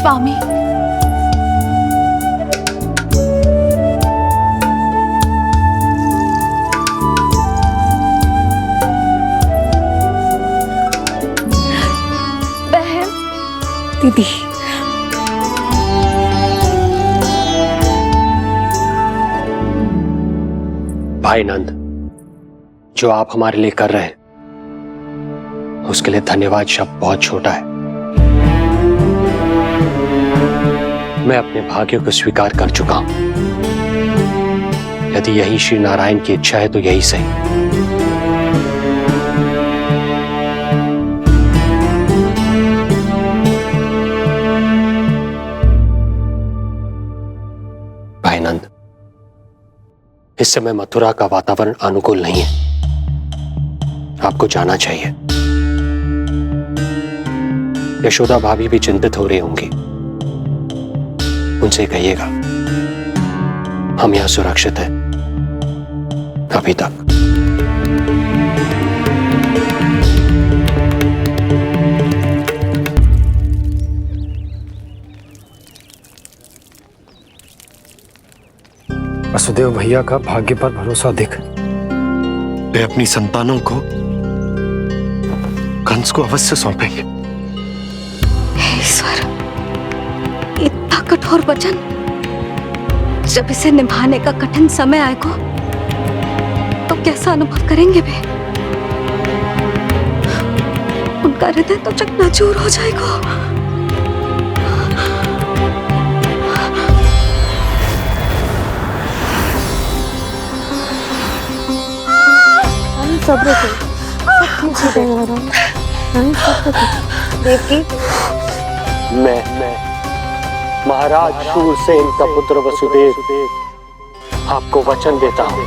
स्वामी। बहन। दीदी, भाई नंद, जो आप हमारे लिए कर रहे हैं उसके लिए धन्यवाद शब्द बहुत छोटा है। मैं अपने भाग्य को स्वीकार कर चुका हूं। यदि यही श्री नारायण की इच्छा है तो यही सही। भाई नंद, इस समय मथुरा का वातावरण अनुकूल नहीं है, आपको जाना चाहिए। यशोदा भाभी भी चिंतित हो रही होंगी, उनसे कहिएगा हम यहां सुरक्षित हैं अभी तक। वसुदेव भैया का भाग्य पर भरोसा देख वे अपनी संतानों को कंस को अवश्य सौंपेंगे। ईश्वर, इतना कठोर वचन, जब इसे निभाने का कठिन समय आएगा तो कैसा अनुभव करेंगे वे? उनका हृदय तो चकनाचूर हो जाएगा। सब्र करो, सब ठीक हो जाएगा। रानी सब्र करो। देवकी, मैं महाराज शूरसेन का पुत्र वसुदेव आपको वचन देता हूं,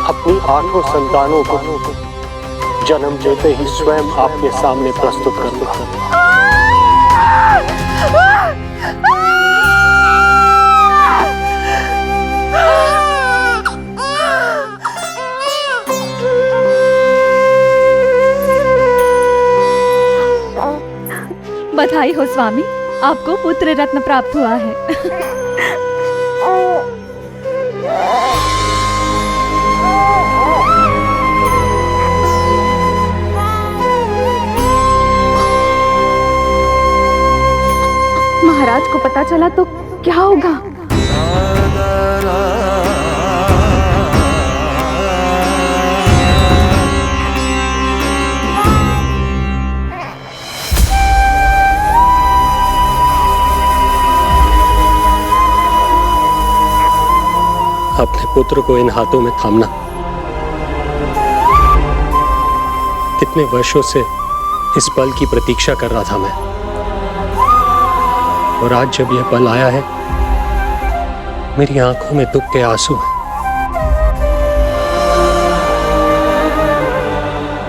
अपनी 8 संतानों को जन्म देते ही स्वयं आपके सामने प्रस्तुत करूंगा। बधाई हो स्वामी, आपको पुत्र रत्न प्राप्त हुआ है। महाराज को पता चला तो क्या होगा? अपने पुत्र को इन हाथों में थामना। कितने वर्षों से इस पल की प्रतीक्षा कर रहा था मैं, और आज जब यह पल आया है, मेरी आंखों में दुख के आंसू हैं।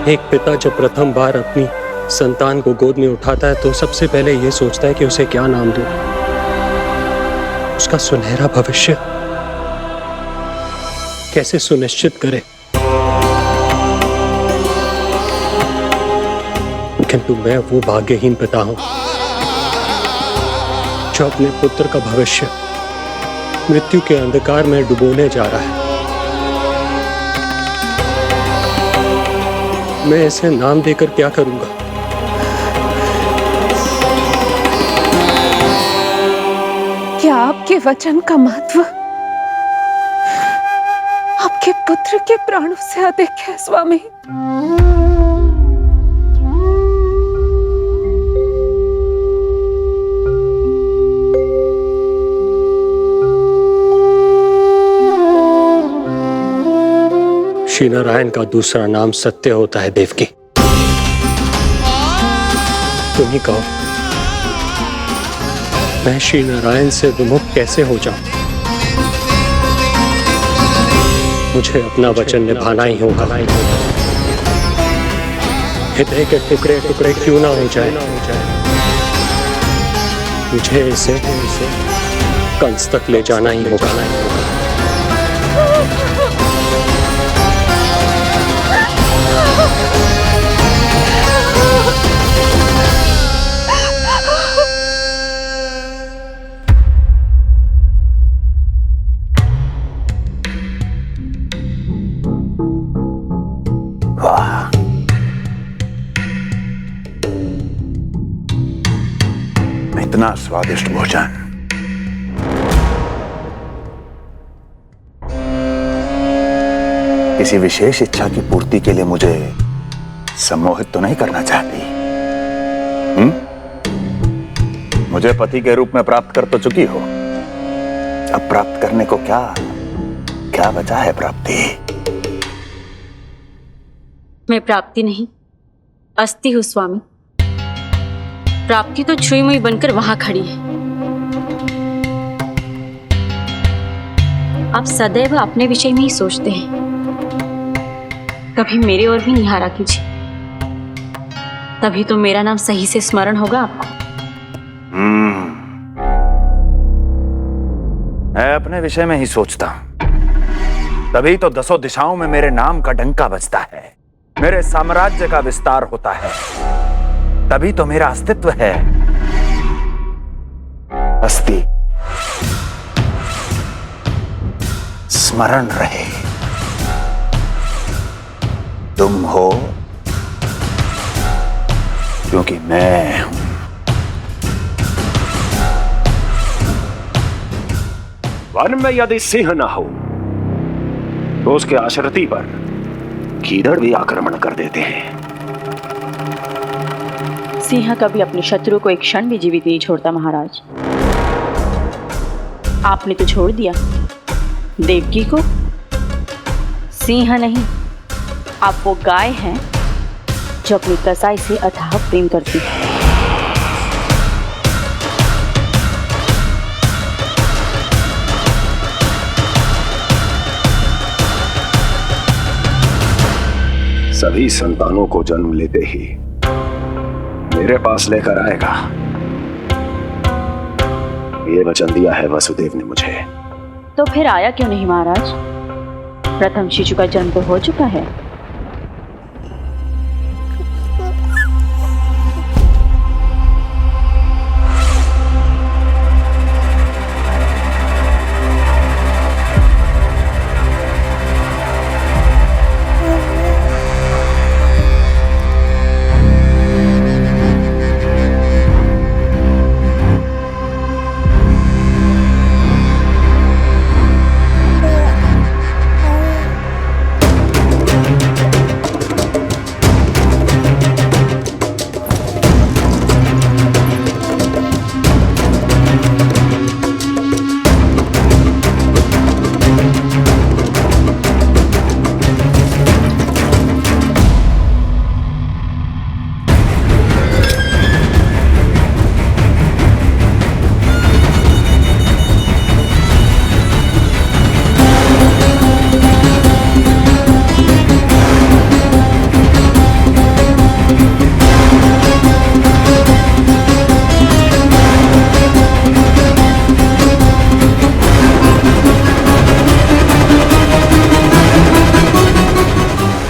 एक पिता जब प्रथम बार अपनी संतान को गोद में उठाता है तो सबसे पहले यह सोचता है कि उसे क्या नाम दूं, उसका सुनहरा भविष्य कैसे सुनिश्चित करे। किंतु मैं वो भाग्यहीन पिता हूं जो अपने पुत्र का भविष्य मृत्यु के अंधकार में डुबोने जा रहा है। मैं इसे नाम देकर क्या करूंगा? क्या आपके वचन का महत्व आपके पुत्र के प्राणों से अधिक है स्वामी? श्री नारायण का दूसरा नाम सत्य होता है देवकी। तुम ही कहो, मैं श्री नारायण से विमुख कैसे हो जाऊं? मुझे अपना वचन निभाना ही होगा। हृदय के टुकड़े टुकड़े क्यों ना हो जाए, मुझे इसे कंस तक ले जाना ही होगा। वाह, इतना स्वादिष्ट भोजन किसी विशेष इच्छा की पूर्ति के लिए मुझे सम्मोहित तो नहीं करना चाहती? मुझे पति के रूप में प्राप्त कर तो चुकी हो, अब प्राप्त करने को क्या क्या बचा है प्राप्ति? मैं प्राप्ति नहीं, अस्थि हूं स्वामी। प्राप्ति तो छुई मुई बनकर वहां खड़ी है। आप सदैव अपने विषय में ही सोचते हैं, कभी मेरे ओर भी निहारा कीजिए, तभी तो मेरा नाम सही से स्मरण होगा आपको। मैं अपने विषय में ही सोचता हूं, तभी तो दसों दिशाओं में मेरे नाम का डंका बजता है, मेरे साम्राज्य का विस्तार होता है, तभी तो मेरा अस्तित्व है। अस्थि स्मरण रहे, तुम हो क्योंकि मैं हूं। वन में यदि सिंह न हो तो उसके आश्रिति पर गीदड़ भी आक्रमण कर देते हैं। सिंह कभी अपने शत्रु को एक क्षण भी जीवित नहीं छोड़ता महाराज। आपने तो छोड़ दिया देवकी को। सिंह नहीं, आप वो गाय हैं जो अपनी कसाई से अथाह प्रेम करती है। सभी संतानों को जन्म लेते ही मेरे पास लेकर आएगा, ये वचन दिया है वसुदेव ने मुझे। तो फिर आया क्यों नहीं महाराज? प्रथम शिशु का जन्म तो हो चुका है।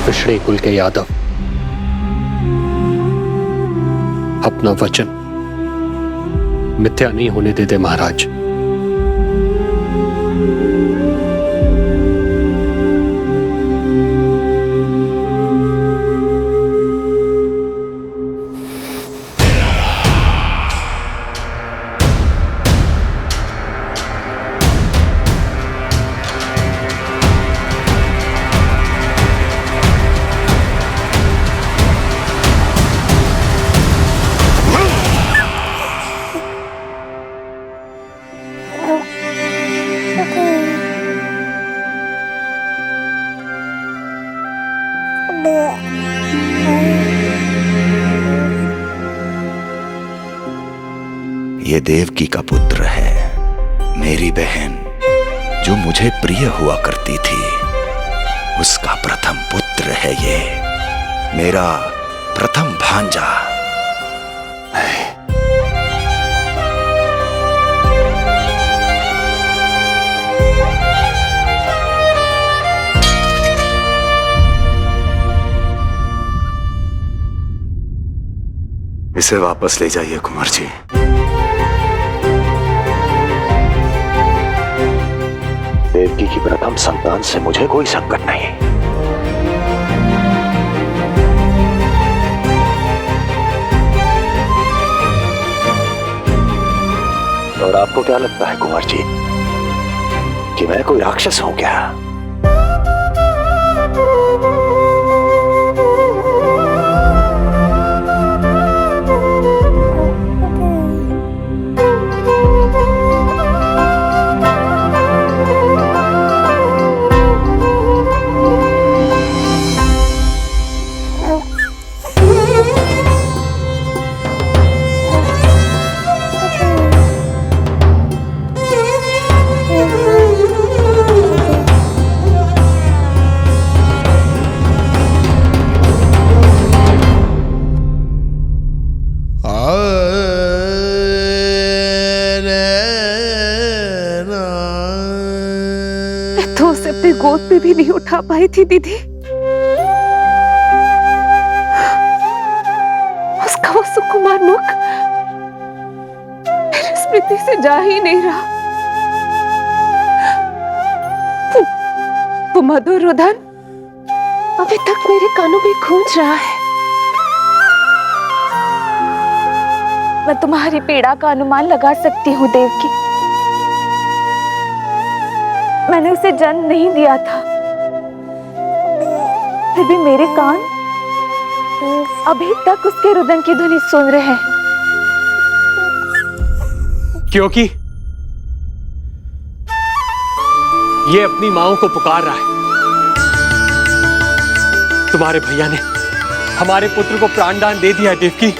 पिछड़े कुल के यादव अपना वचन मिथ्या नहीं होने देते महाराज। ये देवकी का पुत्र है, मेरी बहन जो मुझे प्रिय हुआ करती थी, उसका प्रथम पुत्र है ये, मेरा प्रथम भांजा। इसे वापस ले जाइए कुंवर जी। देवकी की प्रथम संतान से मुझे कोई संकट नहीं। और आपको क्या लगता है कुंवर जी कि मैं कोई राक्षस हूं क्या? तो उसे अपनी गोद पे भी नहीं उठा पाई थी दीदी। उसका वो सुकुमार मुख मेरी स्मृति से जा ही नहीं रहा। वो मधुर रुदन अभी तक मेरे कानों में गूंज रहा है। मैं तुम्हारी पीड़ा का अनुमान लगा सकती हूँ देवकी। मैंने उसे जन्म नहीं दिया था, फिर भी मेरे कान अभी तक उसके रुदन की ध्वनि सुन रहे हैं। क्योंकि ये अपनी माओ को पुकार रहा है। तुम्हारे भैया ने हमारे पुत्र को प्राणदान दे दिया है देवकी।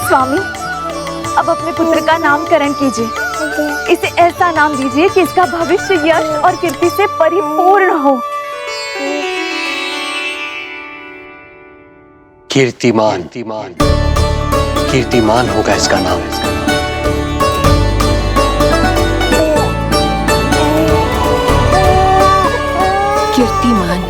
स्वामी, अब अपने पुत्र का नामकरण कीजिए। इसे ऐसा नाम दीजिए कि इसका भविष्य यश और कीर्ति से परिपूर्ण हो। कीर्तिमान। कीर्तिमान होगा इसका नाम। कीर्तिमान।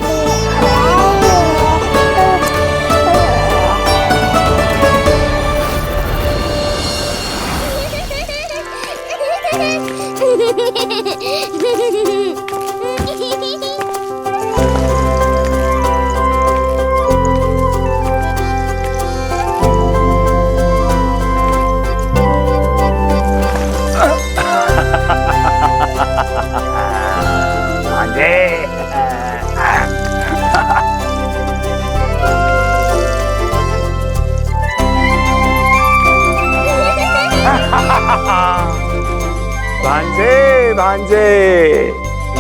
भांजे भांजे,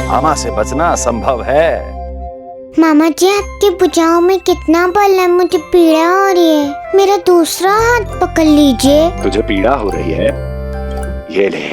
मामा से बचना असंभव है। मामा जी, आपकी भुजाओं में कितना बल है, मुझे पीड़ा हो रही है। मेरा दूसरा हाथ पकड़ लीजिए। तुझे पीड़ा हो रही है? ये ले।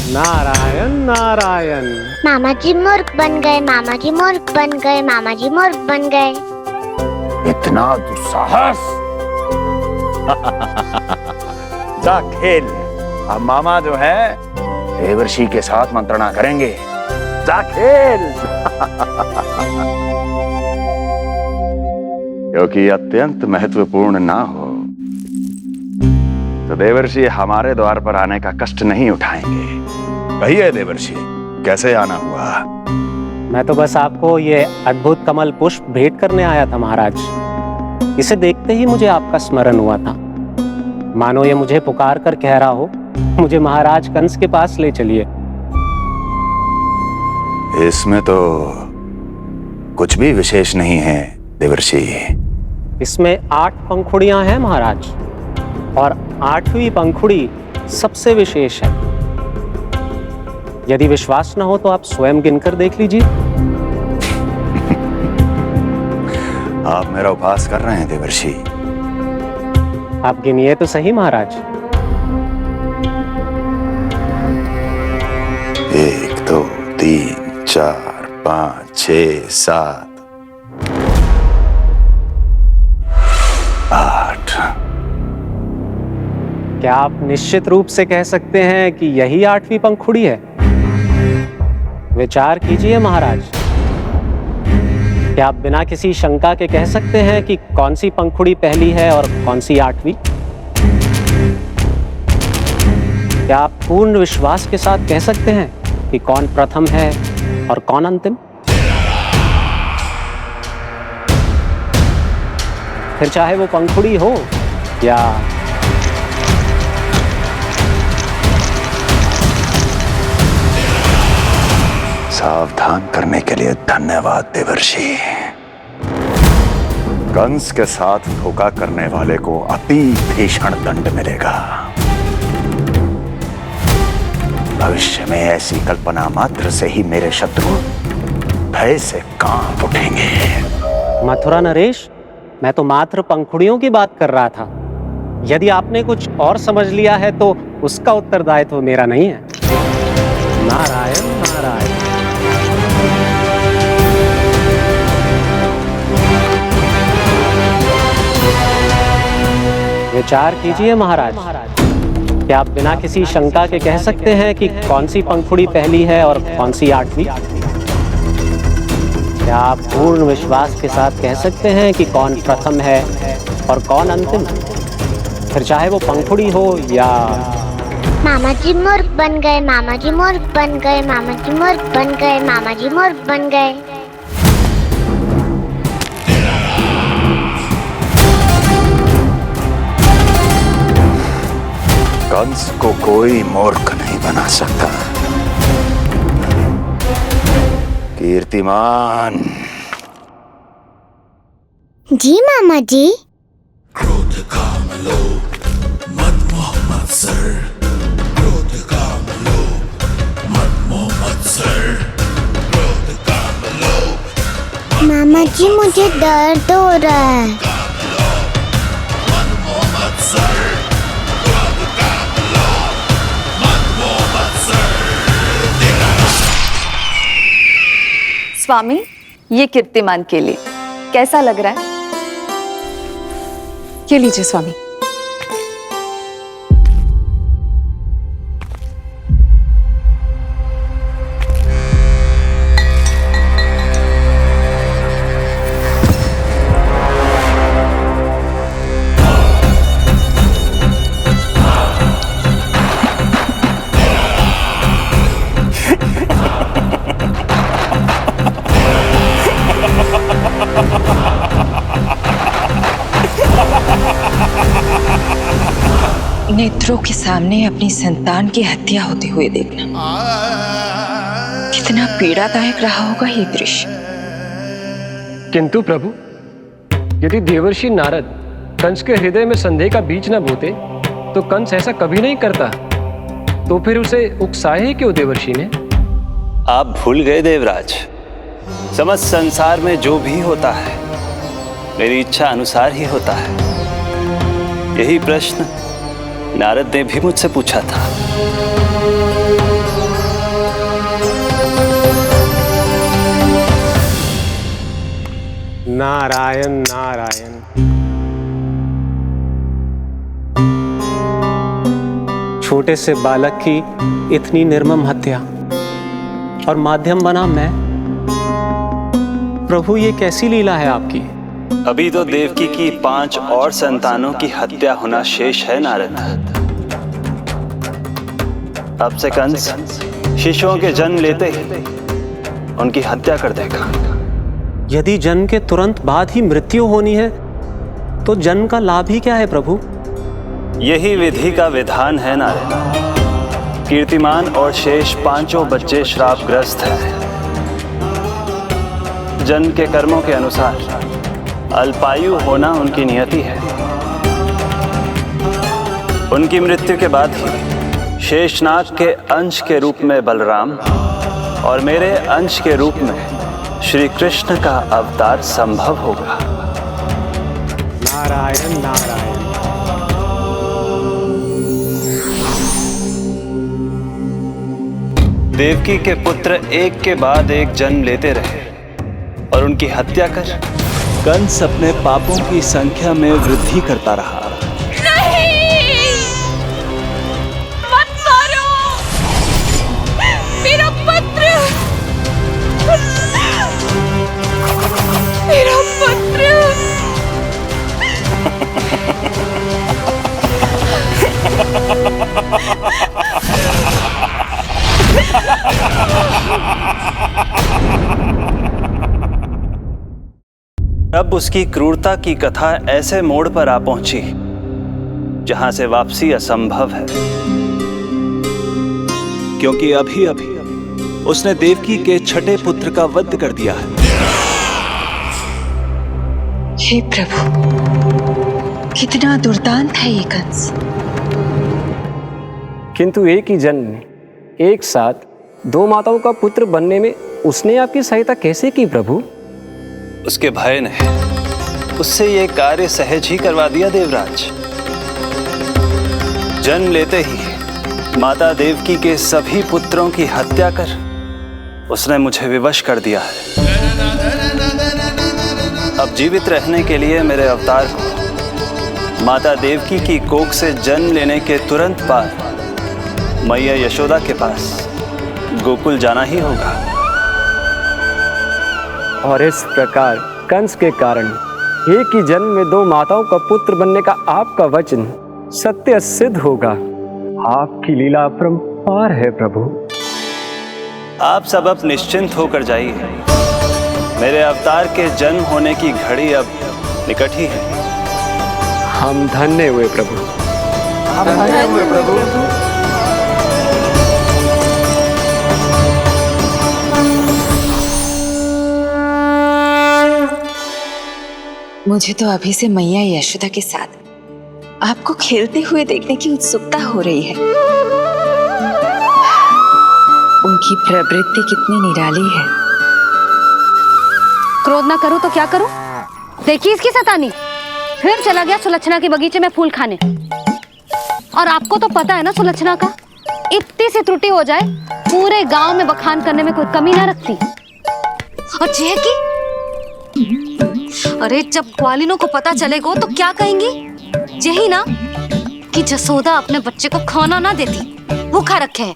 नारायण नारायण। मामा जी मूर्ख बन गए, मामा जी मूर्ख बन गए, मामा जी मूर्ख बन गए। इतना दुस्साहस! जा खेल। अब मामा जो है देवर्षि के साथ मंत्रणा करेंगे। जा खेल। क्योंकि अत्यंत महत्वपूर्ण ना हो तो देवर्षि हमारे द्वार पर आने का कष्ट नहीं उठाएंगे। कहिए देवर्षि, कैसे आना हुआ? मैं तो बस आपको ये अद्भुत कमल पुष्प भेंट करने आया था महाराज। इसे देखते ही मुझे आपका स्मरण हुआ था। मानो ये मुझे पुकार कर कह रहा हो, मुझे महाराज कंस के पास ले चलिए। इसमें तो कुछ भी विशेष नहीं है देवर्षि। इसमें 8 पंखुड़ियां हैं महाराज, और 8वीं पंखुड़ी सबसे विशेष है। यदि विश्वास न हो तो आप स्वयं गिनकर देख लीजिए। आप मेरा उपहास कर रहे हैं देवर्षि। आप गिनिए तो सही महाराज। 1 2 3 4 5 6 7 8। क्या आप निश्चित रूप से कह सकते हैं कि यही 8वीं पंखुड़ी है? विचार कीजिए महाराज। क्या आप बिना किसी शंका के कह सकते हैं कि कौन सी पंखुड़ी पहली है और कौन सी आठवीं? क्या आप पूर्ण विश्वास के साथ कह सकते हैं कि कौन प्रथम है और कौन अंतिम? फिर चाहे वो पंखुड़ी हो या सावधान करने के लिए धन्यवाद देवर्षि। कंस के साथ धोखा करने वाले को अति भीषण दंड मिलेगा। भविष्य में ऐसी कल्पना मात्र से ही मेरे शत्रु भय से कांप उठेंगे। मथुरा नरेश, मैं तो मात्र पंखुड़ियों की बात कर रहा था। यदि आपने कुछ और समझ लिया है तो उसका उत्तरदायित्व मेरा नहीं है। नारायण नारायण। विचार कीजिए महाराज। क्या आप बिना किसी शंका के कह सकते हैं कि कौन सी पंखुड़ी पहली है और कौन सी आठवीं? क्या आप पूर्ण विश्वास के साथ कह सकते हैं कि कौन प्रथम है और कौन अंतिम? फिर चाहे वो पंखुड़ी हो या मामा जी मूर्ख बन गए, मामा जी मूर्ख बन गए, मामा जी मूर्ख बन गए, मामा जी मूर्ख बन गए। कंस को कोई मूर्ख नहीं बना सकता। कीर्तिमान। जी मामा जी। क्रोध काम लोभ मद मोह मत्सर, क्रोध काम लोभ मद मोह मत्सर, क्रोध काम लोभ। मामा जी मुझे दर्द हो रहा है। स्वामी, ये कीर्तिमान के लिए कैसा लग रहा है? ये लीजिए स्वामी। नेत्रों के सामने अपनी संतान की हत्या होते हुए देखना कितना पीड़ादायक रहा होगा ये दृश्य। किंतु प्रभु, यदि देवर्षि नारद कंस के हृदय में संदेह का बीज न बोते तो कंस ऐसा कभी नहीं करता। तो फिर उसे उकसाए ही क्यों देवर्षि ने? आप भूल गए देवराज, समस्त संसार में जो भी होता है मेरी इच्छा अनुसार ही होता है। यही प्रश्न नारद ने भी मुझसे पूछा था। नारायण नारायण। छोटे से बालक की इतनी निर्मम हत्या और माध्यम बना मैं। प्रभु, ये कैसी लीला है आपकी? अभी तो देवकी की 5 और संतानों की हत्या होना शेष है नारद। अब से कंस शिशुओं के जन्म लेते ही उनकी हत्या कर देगा। यदि जन्म के तुरंत बाद ही मृत्यु होनी है तो जन्म का लाभ ही क्या है प्रभु? यही विधि का विधान है नारद। कीर्तिमान और शेष 5 बच्चे श्रापग्रस्त हैं। जन्म के कर्मों के अनुसार अल्पायु होना उनकी नियति है। उनकी मृत्यु के बाद ही शेषनाग के अंश के रूप में बलराम और मेरे अंश के रूप में श्री कृष्ण का अवतार संभव होगा। नारायण नारायण। देवकी के पुत्र एक के बाद एक जन्म लेते रहे और उनकी हत्या कर कंस अपने पापों की संख्या में वृद्धि करता रहा। नहीं! मत मारो! मेरा पुत्र! उसकी क्रूरता की कथा ऐसे मोड़ पर आ पहुंची जहां से वापसी असंभव है, क्योंकि अभी अभी उसने देवकी के छठे पुत्र का वध कर दिया है। हे प्रभु, कितना दुर्दांत है ये कंस। किंतु एक ही जन्म में एक साथ दो माताओं का पुत्र बनने में उसने आपकी सहायता कैसे की प्रभु? उसके भय ने उससे ये कार्य सहज ही करवा दिया देवराज। जन्म लेते ही माता देवकी के सभी पुत्रों की हत्या कर उसने मुझे विवश कर दिया है। अब जीवित रहने के लिए मेरे अवतार को माता देवकी की कोख से जन्म लेने के तुरंत बाद मैया यशोदा के पास गोकुल जाना ही होगा। और इस प्रकार कंस के कारण एक ही जन्म में दो माताओं का पुत्र बनने का आपका वचन सत्य सिद्ध होगा। आपकी लीला अपरंपार है प्रभु। आप सब अब निश्चिंत होकर जाइए। मेरे अवतार के जन्म होने की घड़ी अब निकट ही है। हम धन्य हुए प्रभु। हम धन्य हुए प्रभु। मुझे तो अभी से मैया यशोदा के साथ आपको खेलते हुए देखने की उत्सुकता हो रही है। उनकी प्रवृत्ति कितनी निराली है। क्रोध ना करूं तो क्या करूं? देखिए इसकी शैतानी, फिर चला गया सुलक्षणा के बगीचे में फूल खाने। और आपको तो पता है ना सुलक्षणा का, इतनी सी त्रुटि हो जाए पूरे गांव में बखान करने में कोई कमी ना रखती। और जे की अरे जब ग्वालिनों को पता चलेगा तो क्या कहेंगी? यही ना कि जसोदा अपने बच्चे को खाना ना देती, भूखा रखे है।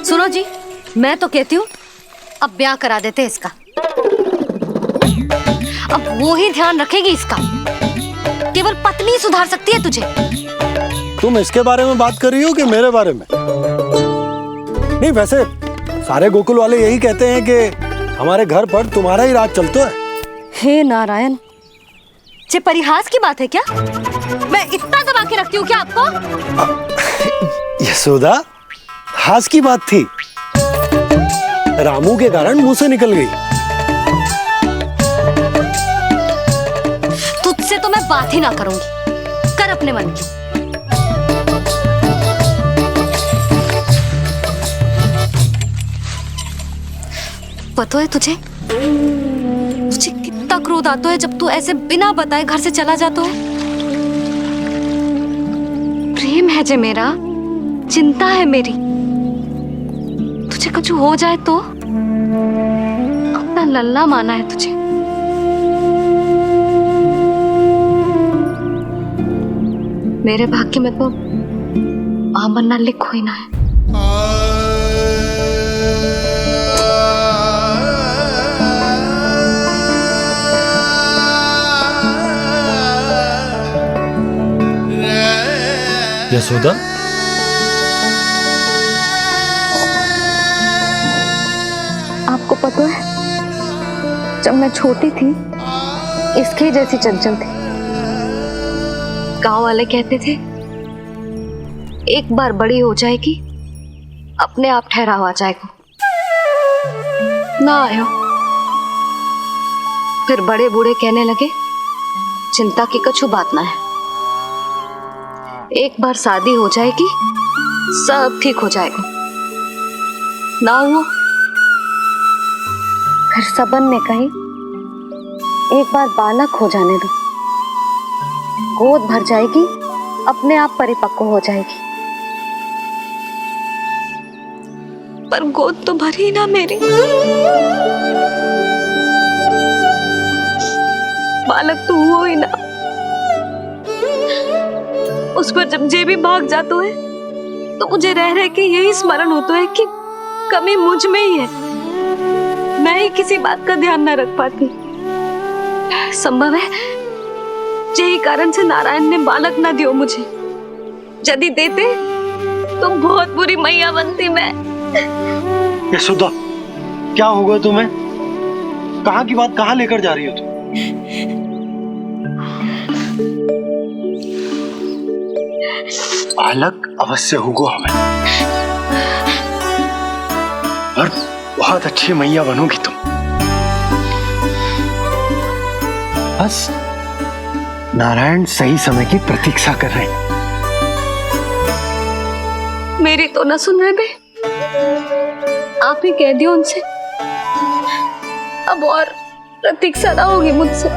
सुनो जी, मैं तो कहती हूँ अब ब्याह करा देते इसका। अब वो ही ध्यान रखेगी इसका। केवल पत्नी सुधार सकती है तुझे। तुम इसके बारे में बात कर रही हो कि मेरे बारे में? नहीं, वैसे सारे गोकुल वाले यही कहते हैं कि हमारे घर पर तुम्हारा ही राज चलता है। हे नारायण, ये परिहास की बात है क्या? मैं इतना दबा के रखती हूँ क्या आपको? यशोदा, हास की बात थी। रामू के कारण मुंह से निकल गई। तुझसे तो मैं बात ही ना करूंगी। कर अपने मन की। पता है तुझे कितना क्रोध आता है जब तू ऐसे बिना बताए घर से चला जाता है। प्रेम है जे मेरा, चिंता है मेरी। तुझे कुछ हो जाए तो अपना लल्ला माना है तुझे। मेरे भाग्य में तो मां बनना लिखो ही ना है। यशोदा, आपको पता है, जब मैं छोटी थी इसके जैसी चंचल थी। गांव वाले कहते थे एक बार बड़ी हो जाएगी अपने आप ठहराव आ जाएगा। ना आयो। फिर बड़े बूढ़े कहने लगे चिंता की कछु बात ना है, एक बार शादी हो जाएगी सब ठीक हो जाएगा। ना हुआ। फिर सबन ने कही एक बार बालक हो जाने दो, गोद भर जाएगी अपने आप परिपक्व हो जाएगी। पर गोद तो भरी ना मेरी। बालक तो हुआ ही ना। उस पर जब जे भी भाग जाता है तो मुझे रह रह के यही स्मरण होता है कि कमी मुझ में ही है। मैं ही किसी बात का ध्यान न रख पाती। संभव है यही कारण से नारायण ने बालक न दियो मुझे। यदि देते तो बहुत बुरी मैया बनती मैं। यशोदा, क्या होगा तुम्हें? कहाँ की बात कहाँ लेकर जा रही हो तुम? बालक अवश्य होगा हमें, और बहुत अच्छी मैया बनोगी तुम। बस नारायण सही समय की प्रतीक्षा कर रहे हैं। मेरी तो ना सुन रहे बे, आप ही कह दियो उनसे, अब और प्रतीक्षा ना होगी मुझसे।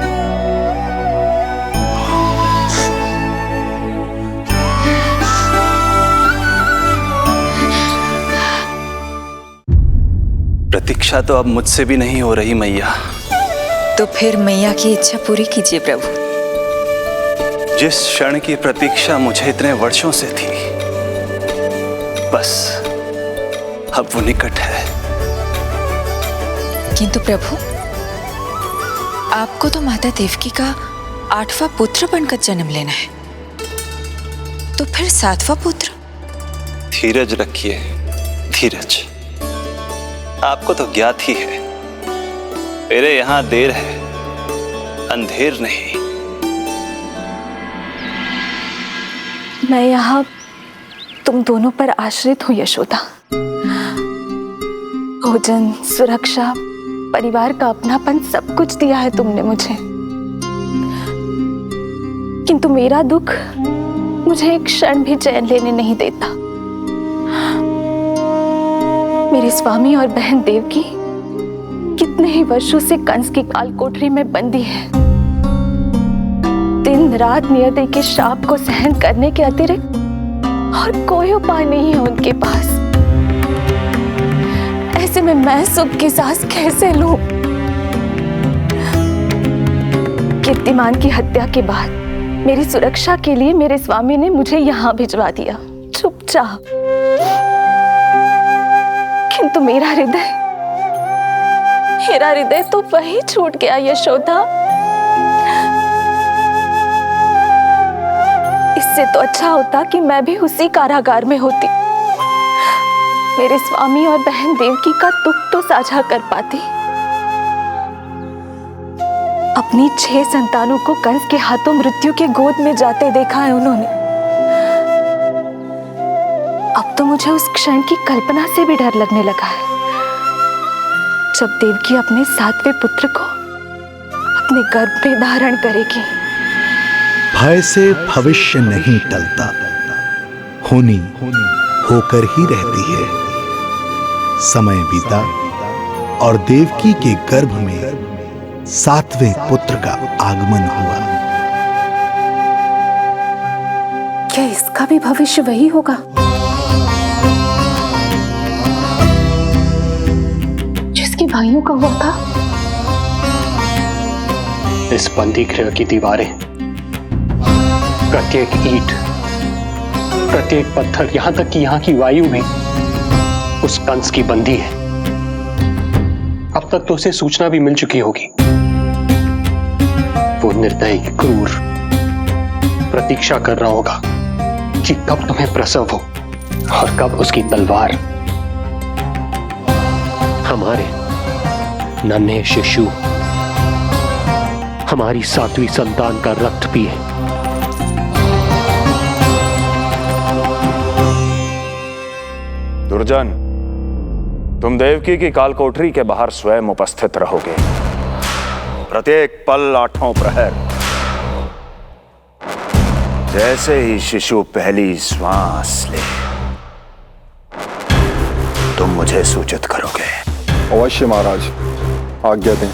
प्रतीक्षा तो अब मुझसे भी नहीं हो रही मैया। तो फिर मैया की इच्छा पूरी कीजिए प्रभु। जिस क्षण की प्रतीक्षा मुझे इतने वर्षों से थी, बस अब वो निकट है। किंतु प्रभु, आपको तो माता देवकी का 8वां पुत्र बनकर जन्म लेना है, तो फिर 7वां पुत्र? धीरज रखिए, धीरज। आपको तो ज्ञात ही है, मेरे यहां देर है, अंधेर नहीं। मैं यहाँ तुम दोनों पर आश्रित हूँ यशोदा। भोजन, सुरक्षा, परिवार का अपनापन सब कुछ दिया है तुमने मुझे, किंतु मेरा दुख मुझे एक क्षण भी चैन लेने नहीं देता। मेरे स्वामी और बहन देवकी कितने ही वर्षों से कंस की काल कोठरी में बंदी है। दिन रात नियति के शाप को सहन करने के अतिरिक्त और कोई उपाय नहीं है उनके पास। ऐसे में मैं सुख की सांस कैसे लूं? कीर्तिमान की हत्या के बाद मेरी सुरक्षा के लिए मेरे स्वामी ने मुझे यहाँ भिजवा दिया, चुपचाप। किंतु मेरा हृदय तो वही छूट गया यशोदा। इससे तो अच्छा होता कि मैं भी उसी कारागार में होती, मेरे स्वामी और बहन देवकी का दुख तो साझा कर पाती। अपनी 6 संतानों को कंस के हाथों मृत्यु के गोद में जाते देखा है उन्होंने। अब तो मुझे उस क्षण की कल्पना से भी डर लगने लगा है, जब देवकी अपने 7वें पुत्र को अपने गर्भ में धारण करेगी। भय से भविष्य नहीं टलता, होनी होकर ही रहती है। समय बीता और देवकी के गर्भ में 7वें पुत्र का आगमन हुआ। क्या इसका भी भविष्य वही होगा जिसके भाइयों का हुआ था? इस बंदी गृह की दीवारें, प्रत्येक ईंट, प्रत्येक पत्थर, यहां तक कि यहां की वायु भी उस कंस की बंदी है। अब तक तो उसे सूचना भी मिल चुकी होगी। वो निर्दयी, क्रूर प्रतीक्षा कर रहा होगा कि कब तुम्हें प्रसव हो और कब उसकी तलवार हमारे नन्हे शिशु, हमारी 7वीं संतान का रक्त पिए। दुर्जन, तुम देवकी की कालकोठरी के बाहर स्वयं उपस्थित रहोगे, प्रत्येक पल 8वां प्रहर। जैसे ही शिशु पहली श्वास ले, तुम मुझे सूचित करोगे। अवश्य महाराज, आज्ञा दें।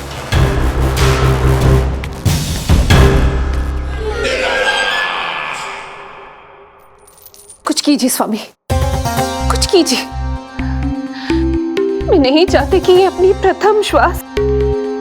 कुछ कीजिए स्वामी, कुछ कीजिए। मैं नहीं चाहती कि ये अपनी प्रथम श्वास